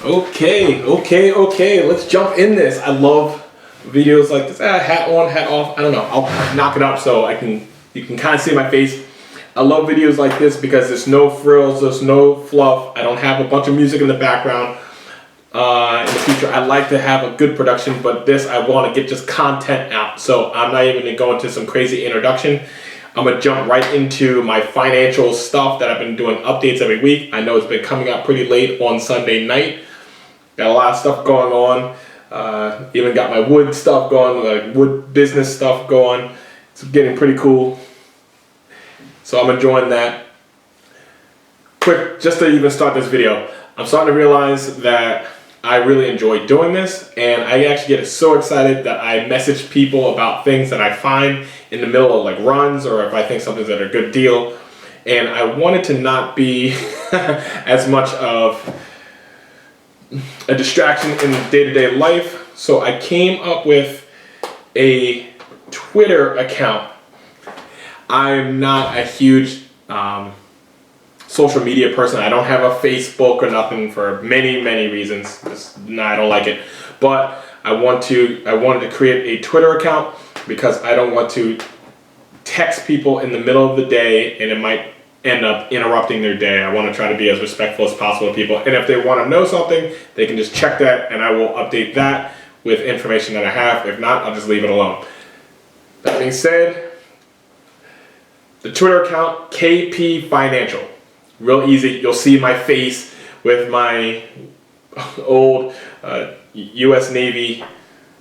Okay. Let's jump in this. I love videos like this. Hat on, hat off. I don't know. I'll knock it up so you can kind of see my face. I love videos like this because there's no frills, there's no fluff. I don't have a bunch of music in the background. In the future, I like to have a good production, but this I want to get just content out. So I'm not even going to go into some crazy introduction. I'm going to jump right into my financial stuff that I've been doing updates every week. I know it's been coming out pretty late on Sunday night. Got a lot of stuff going on. Even got my wood stuff going, like wood business stuff going. It's getting pretty cool. So I'm enjoying that. Quick, just to even start this video, I'm starting to realize that I really enjoy doing this, and I actually get so excited that I message people about things that I find in the middle of like runs, or if I think something's at a good deal. And I wanted to not be as much of a distraction in day-to-day life, so I came up with a Twitter account. I'm not a huge social media person. I don't have a Facebook or nothing for many reasons. I don't like it. But I wanted to create a Twitter account because I don't want to text people in the middle of the day and it might end up interrupting their day. I want to try to be as respectful as possible to people. And if they want to know something, they can just check that and I will update that with information that I have. If not, I'll just leave it alone. That being said, the Twitter account, KP Financial. Real easy. You'll see my face with my old US Navy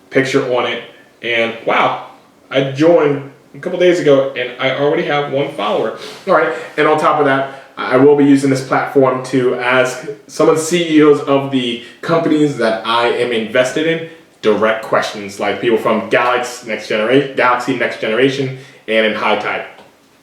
picture on it. And wow, I joined a couple days ago and I already have 1 follower. All right, and on top of that, I will be using this platform to ask some of the CEOs of the companies that I am invested in direct questions, like people from Galaxy Next Generation and in High Tide.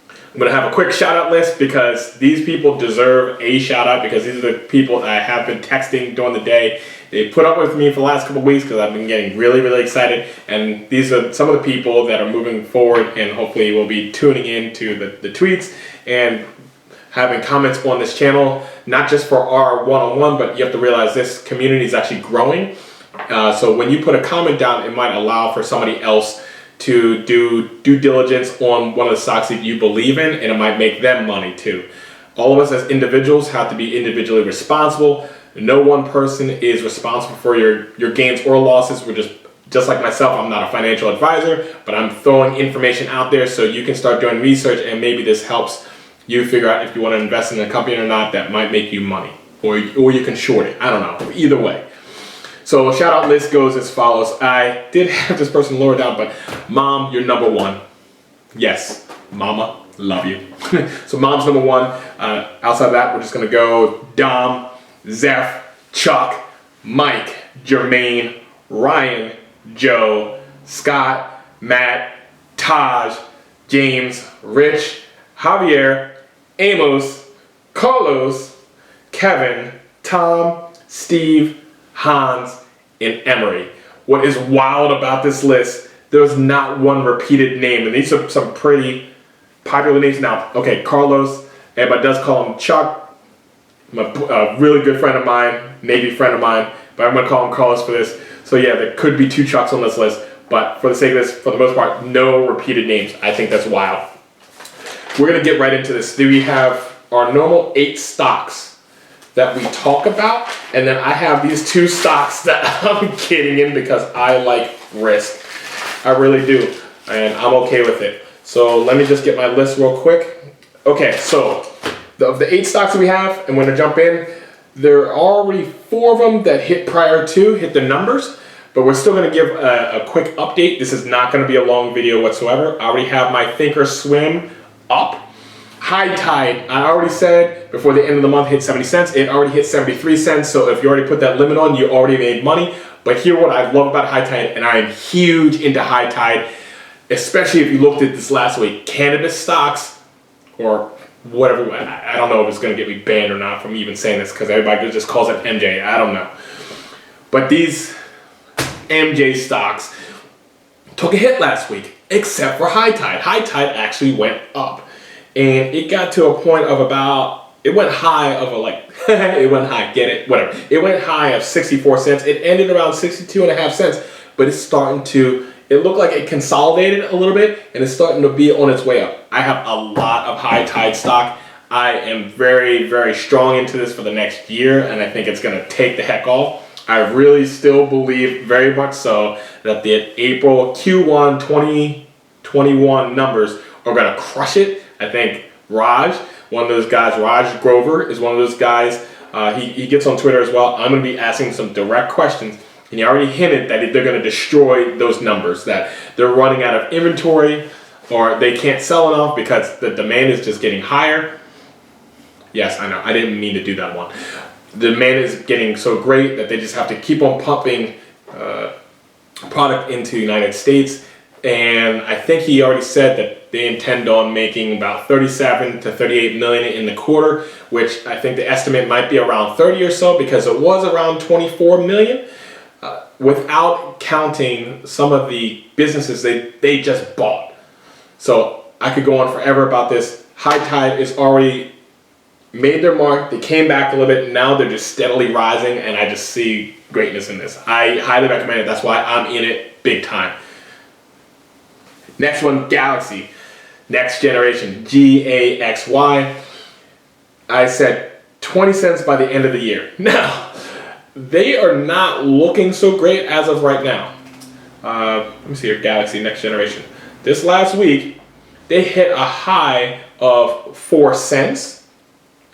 I'm going to have a quick shout out list because these people deserve a shout out because these are the people that I have been texting during the day. They put up with me for the last couple of weeks because I've been getting really excited, and these are some of the people that are moving forward and hopefully will be tuning in to the tweets and having comments on this channel, not just for our one-on-one, but you have to realize this community is actually growing. So when you put a comment down, it might allow for somebody else to do due diligence on one of the stocks that you believe in, and it might make them money too. All of us as individuals have to be individually responsible. No one person is responsible for your gains or losses. We're just like myself, I'm not a financial advisor, but I'm throwing information out there so you can start doing research, and maybe this helps you figure out if you want to invest in a company or not that might make you money, or you can short it. I don't know, either way. So shout out list goes as follows. I did have this person lower down, but Mom, you're number 1. Yes, Mama, love you. So Mom's number 1. Outside of that, we're just gonna go Dom, Zeph, Chuck, Mike, Jermaine, Ryan, Joe, Scott, Matt, Taj, James, Rich, Javier, Amos, Carlos, Kevin, Tom, Steve, Hans, and Emery. What is wild about this list, there's not one repeated name, and these are some pretty popular names now. Okay, Carlos, everybody does call him Chuck, a really good friend of mine, Navy friend of mine, but I'm going to call him Carlos for this. So yeah, there could be 2 Chucks on this list, but for the sake of this, for the most part, no repeated names. I think that's wild. We're going to get right into this. We have our normal 8 stocks that we talk about, and then I have these 2 stocks that I'm getting in because I like risk. I really do, and I'm okay with it. So let me just get my list real quick. Okay, so of the 8 stocks that we have, and we're gonna jump in, there are already 4 of them that hit the numbers, but we're still gonna give a quick update. This is not gonna be a long video whatsoever. I already have my Thinkorswim up. High Tide, I already said before the end of the month hit 70 cents. It already hit 73 cents, so if you already put that limit on, you already made money. But here what I love about High Tide, and I am huge into High Tide, especially if you looked at this last week, cannabis stocks, or whatever, I don't know if it's going to get me banned or not from even saying this, because everybody just calls it MJ, I don't know. But these MJ stocks took a hit last week, except for High Tide. High Tide actually went up. And it got to a point of about it went high of a like, it went high, get it, whatever. It went high of 64 cents. It ended around 62.5 cents, but it's starting to, it looked like it consolidated a little bit and it's starting to be on its way up. I have a lot of high tide stock. I am very, very strong into this for the next year, and I think it's gonna take the heck off. I really still believe very much so that the April Q1 2021 numbers are gonna crush it. I think Raj, one of those guys, Raj Grover, is one of those guys. He gets on Twitter as well. I'm gonna be asking some direct questions, and he already hinted that they're gonna destroy those numbers, that they're running out of inventory or they can't sell enough because the demand is just getting higher. Yes, I know, I didn't mean to do that one. The demand is getting so great that they just have to keep on pumping product into the United States. And I think he already said that they intend on making about 37 to 38 million in the quarter, which I think the estimate might be around 30 or so, because it was around 24 million, without counting some of the businesses they just bought. So I could go on forever about this. High Tide is already made their mark. They came back a little bit, and now they're just steadily rising, and I just see greatness in this. I highly recommend it. That's why I'm in it big time. Next one, Galaxy, next generation, GAXY. I said 20 cents by the end of the year. Now, they are not looking so great as of right now. Let me see here, Galaxy, next generation. This last week, they hit a high of 4 cents.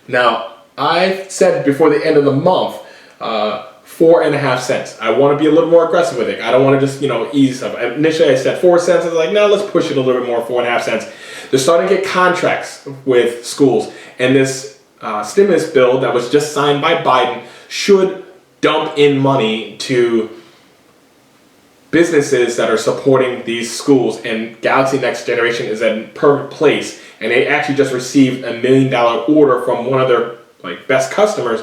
Now, I said before the end of the month, 4.5 cents. I want to be a little more aggressive with it. I don't want to just, ease up. Initially, I said 4 cents. I was like, no, let's push it a little bit more, 4.5 cents. They're starting to get contracts with schools. And this stimulus bill that was just signed by Biden should dump in money to businesses that are supporting these schools. And Galaxy Next Generation is in perfect place. And they actually just received $1 million order from one of their best customers.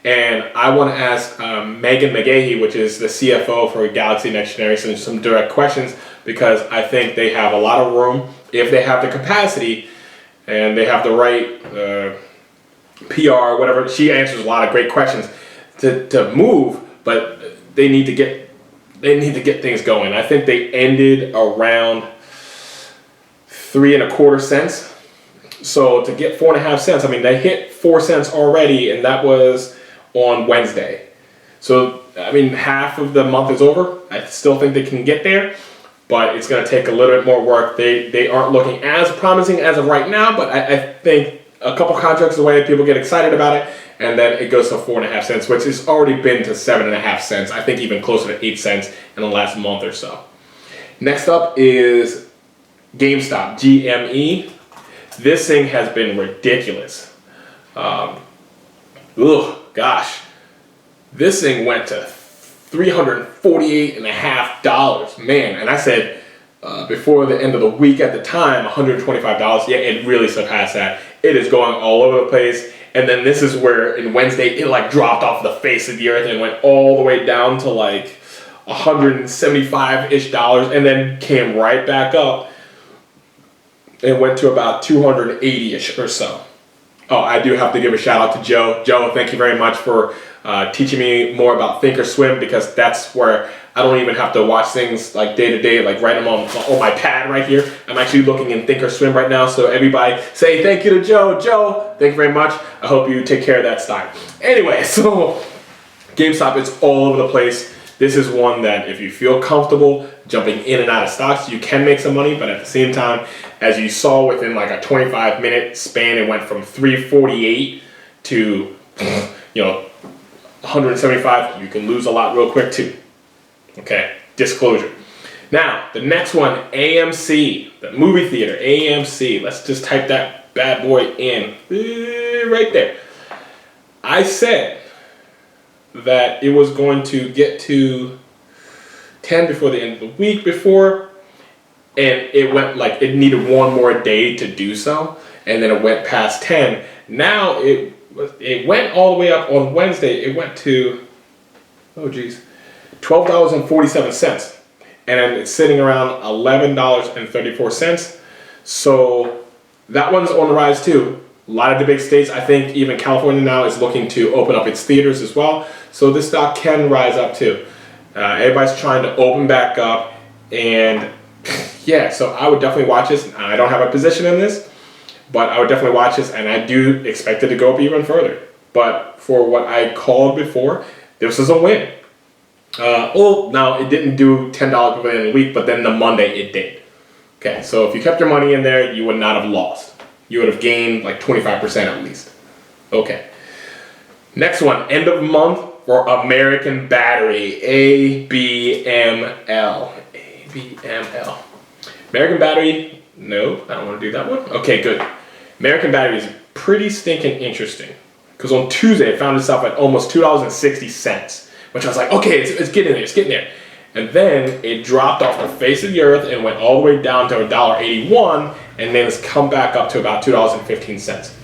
And I want to ask Megan McGahey, which is the CFO for Galaxy Next Generation, some direct questions, because I think they have a lot of room if they have the capacity and they have the right PR, whatever. She answers a lot of great questions to move, but they need to get things going. I think they ended around 3.25 cents. So to get 4.5 cents, they hit 4 cents already, and that was on Wednesday. So, half of the month is over. I still think they can get there, but it's going to take a little bit more work. They aren't looking as promising as of right now, but I think a couple contracts away, people get excited about it, and then it goes to 4.5 cents, which has already been to 7.5 cents. I think even closer to 8 cents in the last month or so. Next up is Gamestop Gme. This thing has been ridiculous. Gosh, this thing went to $348.50, man. And I said before the end of the week at the time, $125. Yeah, it really surpassed that. It is going all over the place. And then this is where in Wednesday it dropped off the face of the earth and went all the way down to $175-ish, and then came right back up and went to about 280-ish or so. Oh, I do have to give a shout out to Joe. Joe, thank you very much for teaching me more about Thinkorswim, because that's where I don't even have to watch things day to day, write them on my pad right here. I'm actually looking in Thinkorswim right now, so everybody say thank you to Joe. Joe, thank you very much. I hope you take care of that stock. Anyway, so GameStop is all over the place. This is one that if you feel comfortable jumping in and out of stocks, you can make some money, but at the same time, as you saw within a 25-minute span, it went from 348 to 175. You can lose a lot real quick too. Okay, disclosure. Now, the next one, AMC, the movie theater, AMC. Let's just type that bad boy in right there. I said that it was going to get to 10 before the end of the week before, and it went it needed one more day to do so, and then it went past 10. Now it went all the way up on Wednesday. It went to $12.47, and it's sitting around $11.34. So that one's on the rise too. A lot of the big states, I think even California now is looking to open up its theaters as well. So this stock can rise up too. Everybody's trying to open back up, and yeah, so I would definitely watch this. I don't have a position in this, but I would definitely watch this, and I do expect it to go up even further. But for what I called before, this is a win. Well, now it didn't do $10 per day in a week, but then the Monday it did. Okay, so if you kept your money in there, you would not have lost. You would have gained like 25% at least. Okay. Next one, end of month for American Battery, ABML. ABML. American Battery, no, I don't want to do that one. Okay, good. American Battery is pretty stinking interesting, because on Tuesday it found itself at almost $2.60, which I was like, okay, it's getting there, it's getting there. And then it dropped off the face of the earth and went all the way down to $1.81, and then it's come back up to about $2.15.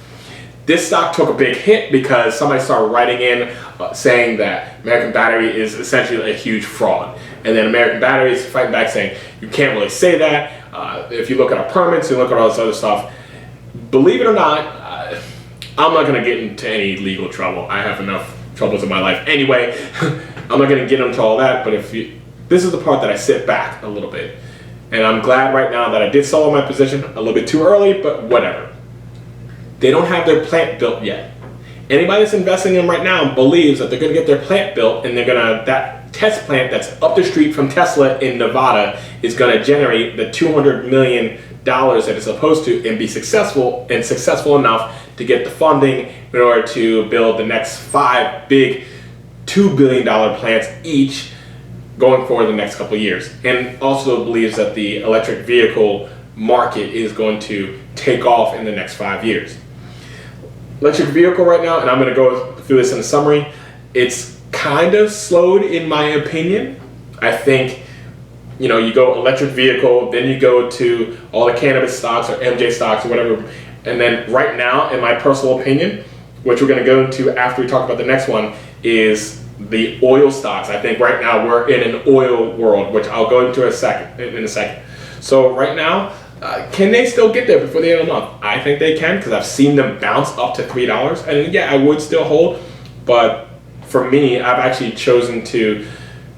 This stock took a big hit because somebody started writing in saying that American Battery is essentially a huge fraud. And then American Battery is fighting back saying, you can't really say that. If you look at our permits and look at all this other stuff, believe it or not, I'm not going to get into any legal trouble. I have enough troubles in my life anyway. I'm not going to get into all that, but this is the part that I sit back a little bit. And I'm glad right now that I did sell my position a little bit too early, but whatever. They don't have their plant built yet. Anybody that's investing in them right now believes that they're going to get their plant built, and that test plant that's up the street from Tesla in Nevada is going to generate the $200 million that it's supposed to, and be successful enough to get the funding in order to build the next 5 big $2 billion plants each going forward the next couple of years. And also believes that the electric vehicle market is going to take off in the next 5 years. Electric vehicle right now, and I'm going to go through this in a summary, it's kind of slowed in my opinion. I think, you know, you go electric vehicle, then you go to all the cannabis stocks or MJ stocks or whatever, and then right now, in my personal opinion, which we're going to go into after we talk about the next one, is the oil stocks. I think right now we're in an oil world, which I'll go into in a second. So right now, can they still get there before the end of the month? I think they can, because I've seen them bounce up to $3. And yeah, I would still hold, but for me, I've actually chosen to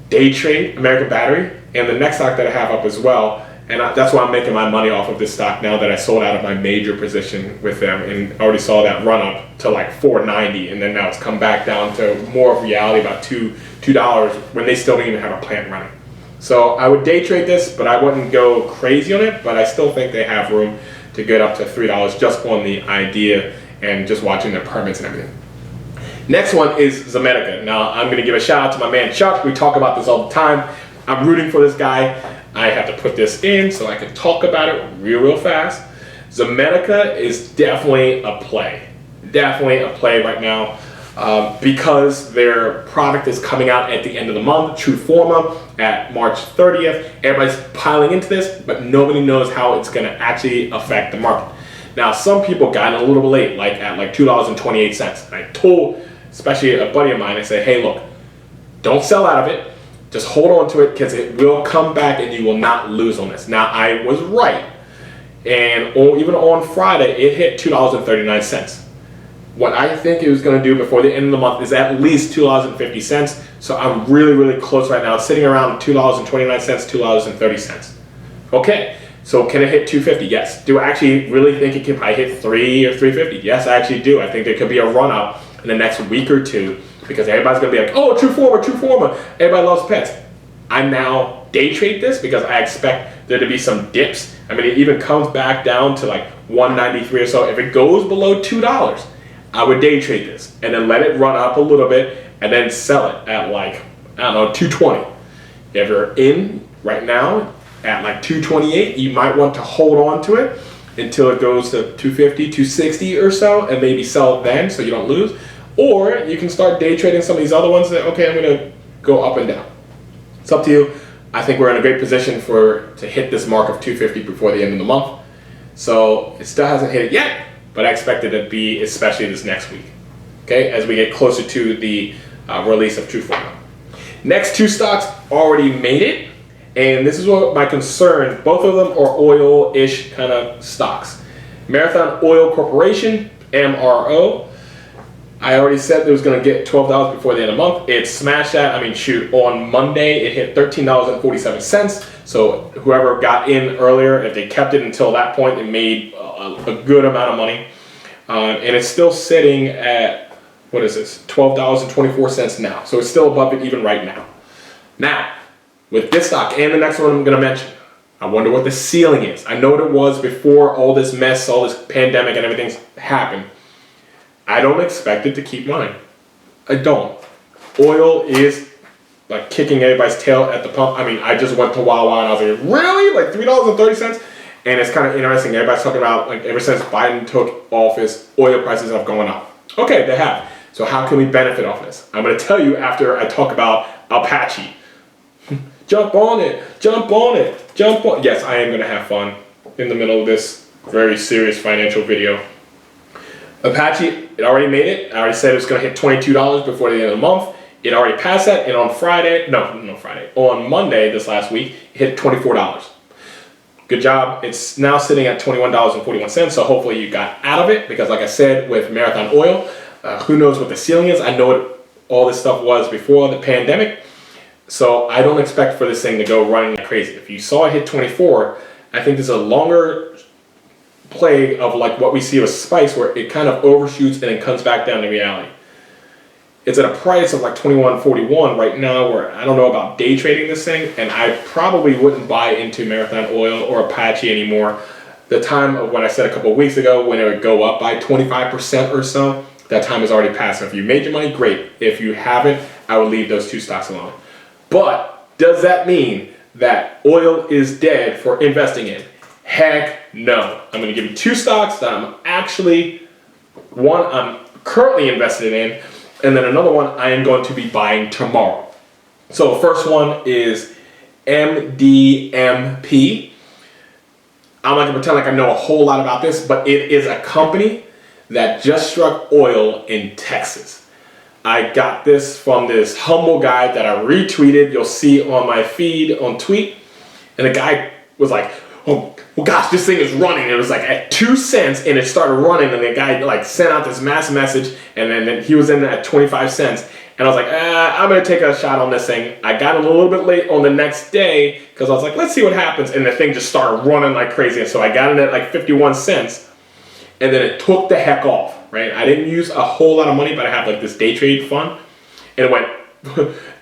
day trade American Battery and the next stock that I have up as well. And that's why I'm making my money off of this stock now that I sold out of my major position with them and already saw that run up to like $4.90, and then now it's come back down to more of reality, about $2 when they still don't even have a plant running. So I would day trade this, but I wouldn't go crazy on it, but I still think they have room to get up to $3 just on the idea and just watching their permits and everything. Next one is Zometica. Now I'm going to give a shout out to my man Chuck. We talk about this all the time. I'm rooting for this guy. I have to put this in so I can talk about it real fast. Zometica is definitely a play. Definitely a play right now because their product is coming out at the end of the month, True Forma, at March 30th. Everybody's piling into this, but nobody knows how it's going to actually affect the market. Now, some people got in a little bit late, like at like $2.28. I told, especially a buddy of mine, I said, hey, look, don't sell out of it. Just hold on to it, because it will come back and you will not lose on this. Now, I was right. And even on Friday, it hit $2.39. What I think it was going to do before the end of the month is at least $2.50. So I'm really, really close right now. It's sitting around $2.29, $2.30. Okay, so can it hit $2.50? Yes. Do I actually really think it can probably hit $3 or $3.50? Yes, I actually do. I think there could be a run up in the next week or two, because everybody's going to be like, oh, True Forma, True Forma. Everybody loves pets. I now day trade this because I expect there to be some dips. I mean, it even comes back down to like $1.93 or so. If it goes below $2, I would day trade this and then let it run up a little bit and then sell it at like, I don't know, $2.20. If you're in right now at like $2.28, you might want to hold on to it until it goes to $2.50, $2.60 or so, and maybe sell it then so you don't lose. Or you can start day trading some of these other ones that, okay, I'm going to go up and down. It's up to you. I think we're in a great position to hit this mark of $2.50 before the end of the month. So it still hasn't hit it yet, but I expect it to be, especially this next week, okay, as we get closer to the release of True Forma. Next two stocks already made it, and this is what my concern, both of them are oil-ish kind of stocks. Marathon Oil Corporation, MRO. I already said it was going to get $12 before the end of the month. It smashed that. I mean, shoot, on Monday it hit $13.47. So whoever got in earlier, if they kept it until that point, it made a good amount of money. And it's still sitting at, what is this, $12.24 now. So it's still above it even right now. Now, with this stock and the next one I'm going to mention, I wonder what the ceiling is. I know what it was before all this mess, all this pandemic and everything's happened. I don't expect it to keep running. I don't. Oil is like kicking everybody's tail at the pump. I mean, I just went to Wawa and I was like, really? Like $3.30? And it's kind of interesting. Everybody's talking about, like, ever since Biden took office, oil prices have gone up. Okay, they have. So how can we benefit off this? I'm going to tell you after I talk about Apache. Jump on it, jump on it, jump on. Yes, I am going to have fun in the middle of this very serious financial video. Apache, it already made it. I already said it was going to hit $22 before the end of the month. It already passed that, and on on Monday this last week, it hit $24. Good job. It's now sitting at $21.41, so hopefully you got out of it, because like I said, with Marathon Oil, who knows what the ceiling is. I know what all this stuff was before the pandemic. So I don't expect for this thing to go running like crazy. If you saw it hit 24, I think there's a longer play of like what we see with Spice, where it kind of overshoots and then comes back down to reality. It's at a price of like $21.41 right now, where I don't know about day trading this thing, and I probably wouldn't buy into Marathon Oil or Apache anymore. The time of when I said a couple of weeks ago when it would go up by 25% or so, that time is already passed. So if you made your money, great. If you haven't, I would leave those two stocks alone. But does that mean that oil is dead for investing in? Heck no. I'm going to give you two stocks that I'm currently invested in, and then another one I am going to be buying tomorrow. So the first one is Mdmp. I'm not going to pretend like I know a whole lot about this, but it is a company that just struck oil in Texas. I got this from this humble guy that I retweeted. You'll see on my feed on tweet. And the guy was like, oh, well, gosh, this thing is running. It was like at 2 cents and it started running. And the guy like sent out this mass message. And then he was in at 25 cents. And I was like, I'm going to take a shot on this thing. I got it a little bit late on the next day because I was like, let's see what happens. And the thing just started running like crazy. And so I got it at like 51 cents. And then it took the heck off. Right? I didn't use a whole lot of money, but I have like this day trade fund. And it went,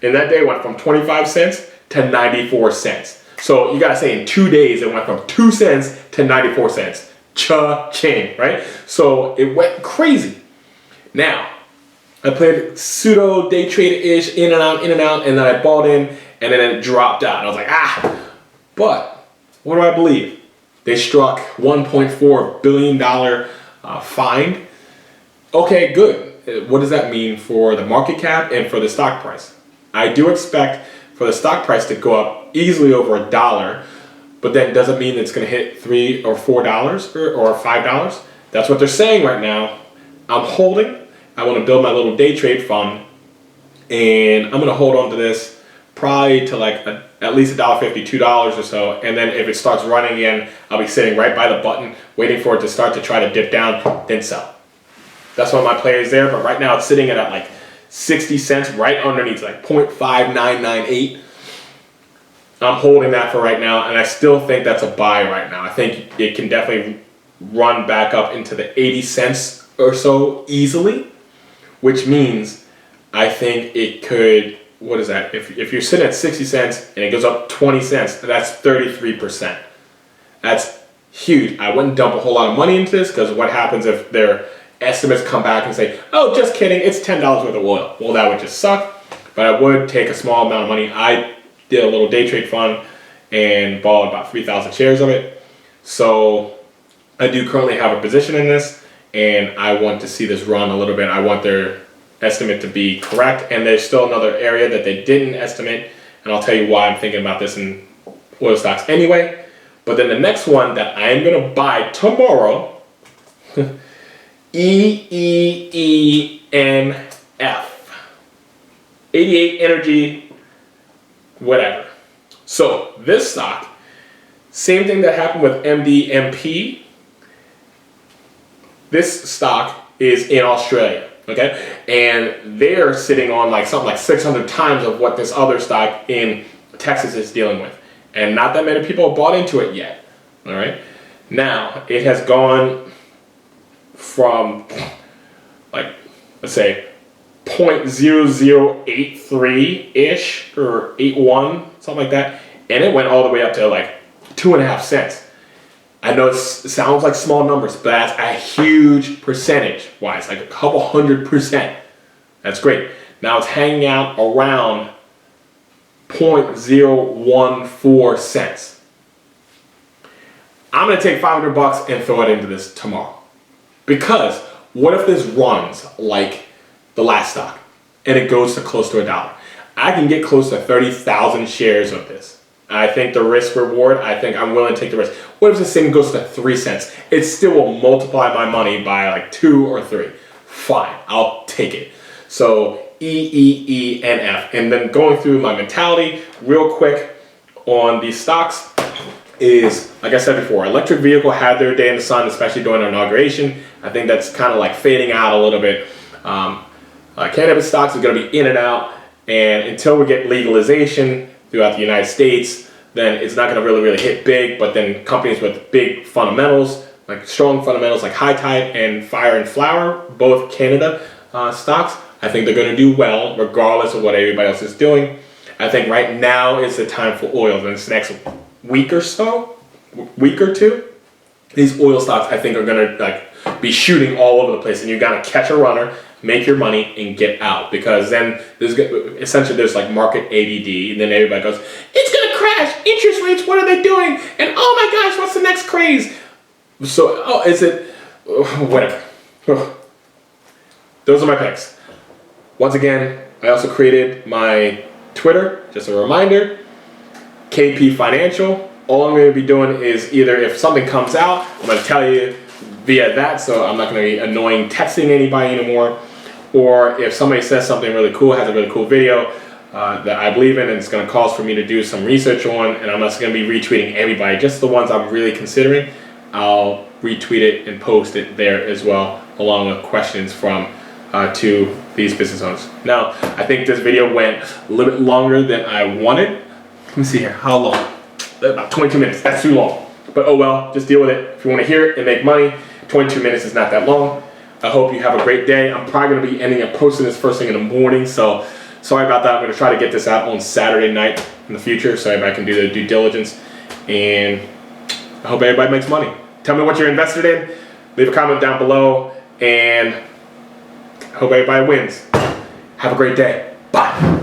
in that day, it went from 25 cents to 94 cents. So you gotta say in 2 days, it went from 2 cents to 94 cents. Cha-ching, right? So it went crazy. Now, I played pseudo day trade-ish, in and out, and then I bought in, and then it dropped out. And I was like, But, what do I believe? They struck $1.4 billion fine. Okay, good. What does that mean for the market cap and for the stock price? I do expect for the stock price to go up easily over $1, but then doesn't mean it's going to hit $3 or $4 or $5. That's what they're saying right now. I'm holding. I want to build my little day trade fund, and I'm going to hold on to this probably to like at least $1.50, $2 or so, and then if it starts running again, I'll be sitting right by the button, waiting for it to start to try to dip down, then sell. That's one of my plays there, but right now it's sitting at like 60 cents, right underneath, like 0.5998. I'm holding that for right now, and I still think that's a buy right now. I think it can definitely run back up into the 80 cents or so easily, which means I think it could, what is that? If you're sitting at 60 cents and it goes up 20 cents, that's 33%. That's huge. I wouldn't dump a whole lot of money into this, because what happens if their estimates come back and say, oh, just kidding, it's $10 worth of oil. Well, that would just suck, but I would take a small amount of money. I did a little day trade fund and bought about 3,000 shares of it. So I do currently have a position in this, and I want to see this run a little bit. I want their estimate to be correct, and there's still another area that they didn't estimate, and I'll tell you why I'm thinking about this in oil stocks anyway. But then the next one that I am going to buy tomorrow, EEENF, 88 Energy, whatever. So this stock, same thing that happened with Mdmp. This stock is in Australia, okay? And they're sitting on like something like 600 times of what this other stock in Texas is dealing with. And not that many people have bought into it yet, all right? Now, it has gone from, like, let's say, 0.0083-ish, or 81, something like that, and it went all the way up to like 2.5 cents. I know it sounds like small numbers, but that's a huge percentage-wise, like a couple 100%. That's great. Now it's hanging out around 0.014 cents. I'm gonna take $500 and throw it into this tomorrow. Because what if this runs like the last stock and it goes to close to $1? I can get close to 30,000 shares of this. I think the risk reward, I think I'm willing to take the risk. What if this thing goes to 3 cents? It still will multiply my money by like 2 or 3. Fine, I'll take it. So EEENF. And then going through my mentality real quick on these stocks is, like I said before, electric vehicle had their day in the sun, especially during the inauguration. I think that's kind of like fading out a little bit. Cannabis stocks are going to be in and out, and until we get legalization throughout the United States, then it's not going to really hit big. But then companies with big fundamentals, like strong fundamentals like High Tide and Fire and Flower, both Canada stocks, I think they're going to do well regardless of what everybody else is doing. I think right now is the time for oil. In this next week or so, week or two, these oil stocks I think are going to like be shooting all over the place, and you got to catch a runner, make your money, and get out, because then there's like market ADD, and then everybody goes, it's going to crash, interest rates, what are they doing, and oh my gosh, what's the next craze? So, is it, whatever. Those are my picks. Once again, I also created my Twitter, just a reminder, KP Financial. All I'm going to be doing is either if something comes out, I'm going to tell you via that, so I'm not going to be annoying texting anybody anymore, or if somebody says something really cool, has a really cool video that I believe in and it's going to cause for me to do some research on, and I'm not going to be retweeting everybody, just the ones I'm really considering, I'll retweet it and post it there as well, along with questions from to these business owners. Now, I think this video went a little bit longer than I wanted. Let me see here, how long? About 22 minutes, that's too long. But oh well, just deal with it. If you want to hear it and make money, 22 minutes is not that long. I hope you have a great day. I'm probably going to be ending up posting this first thing in the morning, so sorry about that. I'm going to try to get this out on Saturday night in the future so everybody can do their due diligence. And I hope everybody makes money. Tell me what you're invested in. Leave a comment down below, and I hope everybody wins. Have a great day. Bye.